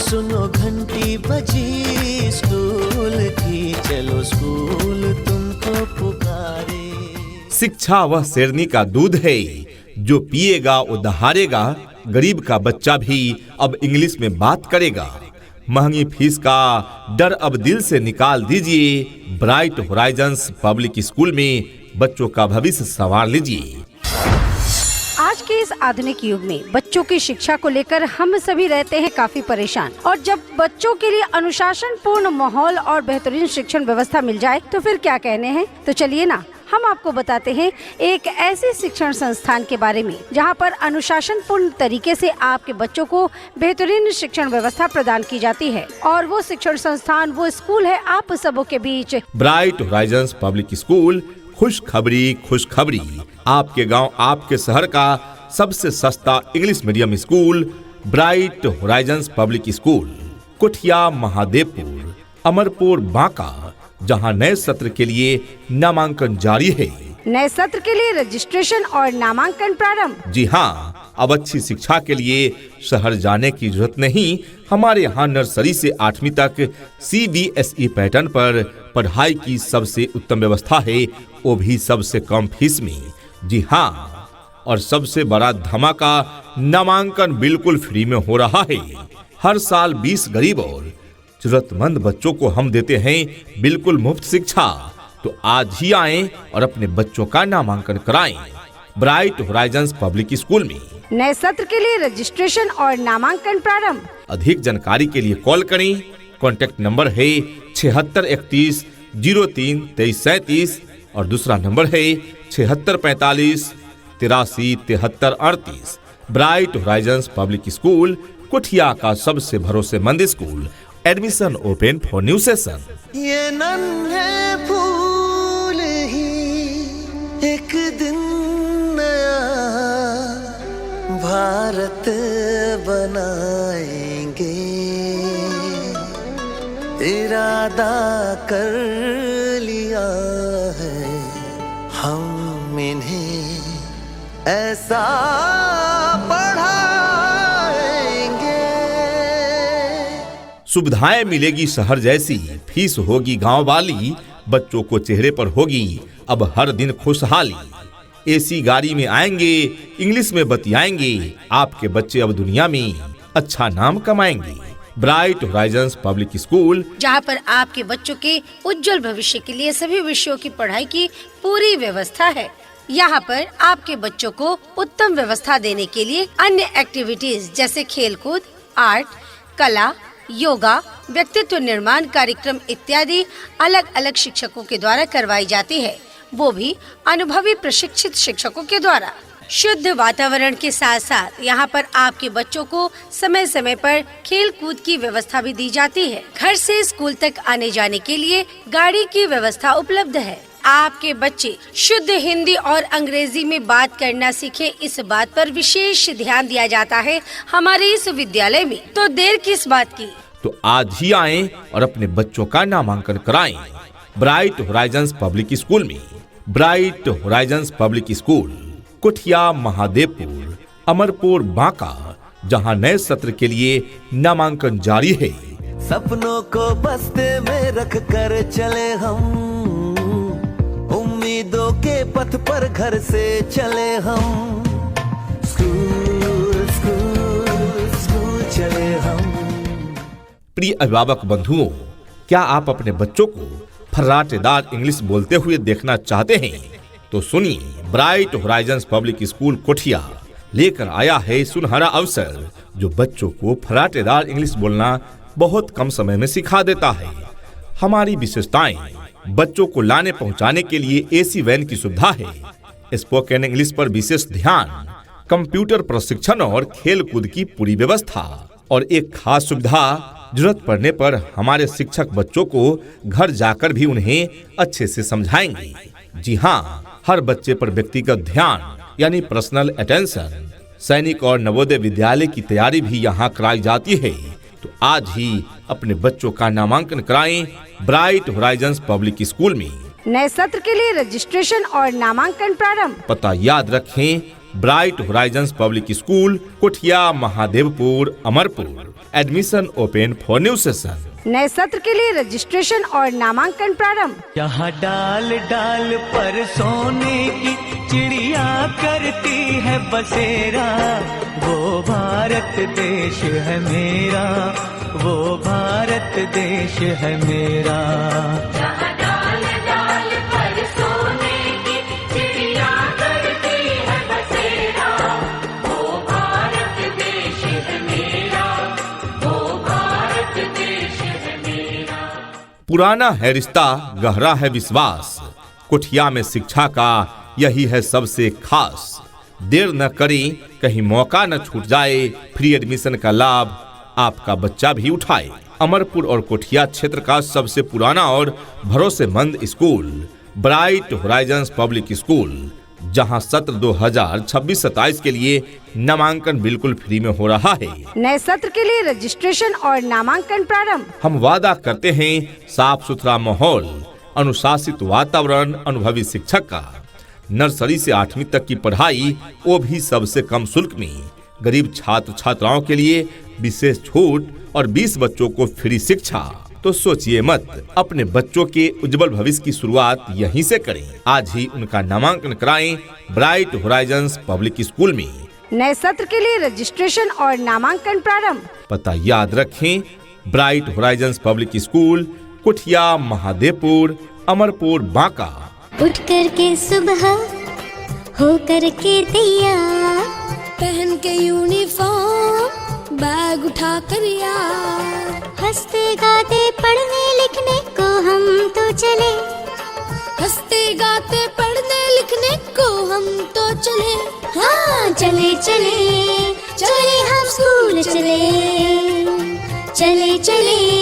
सुनो घंटी बजी स्कूल की, चलो स्कूल तुमको पुकारे। शिक्षा वह शेरनी का दूध है, जो पिएगा वो दहाड़ेगा। गरीब का बच्चा भी अब इंग्लिश में बात करेगा। महंगी फीस का डर अब दिल से निकाल दीजिए। ब्राइट होराइजन्स पब्लिक स्कूल में बच्चों का भविष्य संवार लीजिए। आज के इस आधुनिक युग में बच्चों की शिक्षा को लेकर हम सभी रहते हैं काफी परेशान, और जब बच्चों के लिए अनुशासन पूर्ण माहौल और बेहतरीन शिक्षण व्यवस्था मिल जाए तो फिर क्या कहने हैं। तो चलिए ना, हम आपको बताते हैं एक ऐसे शिक्षण संस्थान के बारे में जहां पर अनुशासन पूर्ण तरीके से आपके बच्चों को बेहतरीन शिक्षण व्यवस्था प्रदान की जाती है। और वो शिक्षण संस्थान, वो स्कूल है आप सबों के बीच ब्राइट होराइजन्स पब्लिक स्कूल। खुशखबरी, आपके गांव, आपके शहर का सबसे सस्ता English medium school Bright Horizons public School, Kuthiya, Mahadevpur, Amarpur, Banka, जहां नए सत्र के लिए नामांकन जारी है। नए सत्र के लिए रजिस्ट्रेशन और नामांकन प्रारंभ। जी हाँ, अब अच्छी शिक्षा के लिए शहर जाने की जरूरत नहीं। हमारे यहाँ नर्सरी से 8वीं तक CBSE पैटर्न पर पढ़ाई की सबसे उत्तम व्यवस्था है, वो भी सबसे कम फीस में। जी हाँ, और सबसे बड़ा धमाका, नामांकन बिल्कुल फ्री में हो रहा है। हर साल 20 गरीब और जरूरतमंद बच्चों को हम देते हैं बिल्कुल मुफ्त शिक्षा। तो आज ही आएं और अपने बच्चों का नामांकन कराएं ब्राइट होराइजन्स पब्लिक स्कूल में। नए सत्र के लिए रजिस्ट्रेशन और नामांकन प्रारंभ। अधिक जानकारी के लिए कॉल करें। कॉन्टैक्ट नंबर है 7631 03 23 37 और दूसरा नंबर है 7645 83 73 38। ब्राइट होराइजन्स पब्लिक स्कूल, कुठिया का सबसे भरोसेमंद school. Admission open for new session. ये नन्हे फूल ही एक दिन नया भारत बनाएंगे, इरादा कर लिया है हम इन्हें ऐसा सुविधाएं मिलेगी शहर जैसी, फीस होगी गांव वाली, बच्चों को चेहरे पर होगी अब हर दिन खुशहाली। एसी गाड़ी में आएंगे, इंग्लिश में बतियाएंगे, आपके बच्चे अब दुनिया में अच्छा नाम कमाएंगे। ब्राइट होराइजन्स पब्लिक स्कूल, जहां पर आपके बच्चों के उज्जवल भविष्य के लिए सभी विषयों की पढ़ाई की पूरी व्यवस्था है। यहाँ पर आपके बच्चों को उत्तम व्यवस्था देने के लिए अन्य एक्टिविटीज जैसे खेलकूद, आर्ट, कला, योगा, व्यक्तित्व निर्माण कार्यक्रम इत्यादि अलग अलग शिक्षकों के द्वारा करवाई जाती है, वो भी अनुभवी प्रशिक्षित शिक्षकों के द्वारा। शुद्ध वातावरण के साथ साथ यहाँ पर आपके बच्चों को समय समय पर खेल कूद की व्यवस्था भी दी जाती है। घर से स्कूल तक आने जाने के लिए गाड़ी की व्यवस्था उपलब्ध है। आपके बच्चे शुद्ध हिंदी और अंग्रेजी में बात करना सीखे, इस बात पर विशेष ध्यान दिया जाता है हमारे इस विद्यालय में। तो देर किस बात की, तो आज ही आएं और अपने बच्चों का नामांकन कराएं ब्राइट होराइजन्स पब्लिक स्कूल में। Bright Horizons public School, Kuthiya, Mahadevpur, Amarpur, Banka, जहां नए सत्र के लिए नामांकन जारी है। सपनों को बस्ते में रख कर चले हम, उम्मीदों के पथ पर घर से चले हम, स्कूल स्कूल स्कूल चले हम। प्रिय अभिभावक बंधुओं, क्या आप अपने बच्चों को फर्राटेदार इंग्लिश बोलते हुए देखना चाहते हैं? तो सुनिए, ब्राइट होराइजन्स पब्लिक स्कूल कुठिया लेकर आया है सुनहरा अवसर, जो बच्चों को फर्राटेदार इंग्लिश बोलना बहुत कम समय में सिखा देता है। हमारी विशेषताएं, बच्चों को लाने पहुंचाने के लिए एसी वैन की सुविधा है, स्पोकन इंग्लिश पर विशेष ध्यान, कंप्यूटर प्रशिक्षण और खेल कूद की पूरी व्यवस्था, और एक खास सुविधा, जरूरत पड़ने पर हमारे शिक्षक बच्चों को घर जाकर भी उन्हें अच्छे से समझाएंगे। जी हाँ, हर बच्चे पर व्यक्तिगत ध्यान यानी पर्सनल अटेंशन। सैनिक और नवोदय विद्यालय की तैयारी भी यहाँ कराई जाती है। तो आज ही अपने बच्चों का नामांकन कराएं ब्राइट होराइजन्स पब्लिक स्कूल में। नए सत्र के लिए रजिस्ट्रेशन और नामांकन प्रारंभ। पता याद रखें, bright Horizons public school, Kothia, Mahadevpur, Amarpur. Admission open for new session. नए सत्र के लिए रजिस्ट्रेशन और नामांकन प्रारंभ। यहाँ डाल डाल पर सोने की चिड़िया करती है बसेरा, वो भारत देश है मेरा, वो भारत देश है मेरा। यहाँ डाल डाल पर सोने की चिड़िया करती है बसेरा, वो भारत देश है मेरा, वो भारत देश है मेरा। पुराना है रिश्ता, गहरा है विश्वास, कोठिया में शिक्षा का यही है सबसे खास। देर न करें, कहीं मौका न छूट जाए, फ्री एडमिशन का लाभ आपका बच्चा भी उठाए। अमरपुर और कोठिया क्षेत्र का सबसे पुराना और भरोसेमंद school Bright Horizons public school, जहां सत्र 2026-27 के लिए नामांकन बिल्कुल फ्री में हो रहा है। नए सत्र के लिए रजिस्ट्रेशन और नामांकन प्रारंभ। हम वादा करते हैं साफ सुथरा माहौल, अनुशासित वातावरण, अनुभवी शिक्षक का, नर्सरी से 8वीं तक की पढ़ाई, वो भी सबसे कम शुल्क में। गरीब छात्र छात्राओं के लिए विशेष छूट और 20 बच्चों को फ्री शिक्षा। तो सोचिए मत, अपने बच्चों के उज्जवल भविष्य की शुरुआत यहीं से करें। आज ही उनका नामांकन कराएं ब्राइट होराइजन्स पब्लिक स्कूल में। नए सत्र के लिए रजिस्ट्रेशन और नामांकन प्रारंभ। पता याद रखें, bright Horizons public school, Kothia, Mahadevpur, Amarpur, Banka. उठ कर के सुबह हो कर के तैयार, पहन के यूनिफॉर्म बैग उठा कर यार, हंसते गाते पढ़ने लिखने को हम तो चले, हंसते गाते पढ़ने लिखने को हम तो चले। हाँ चले चले चले हम स्कूल चले, चले चले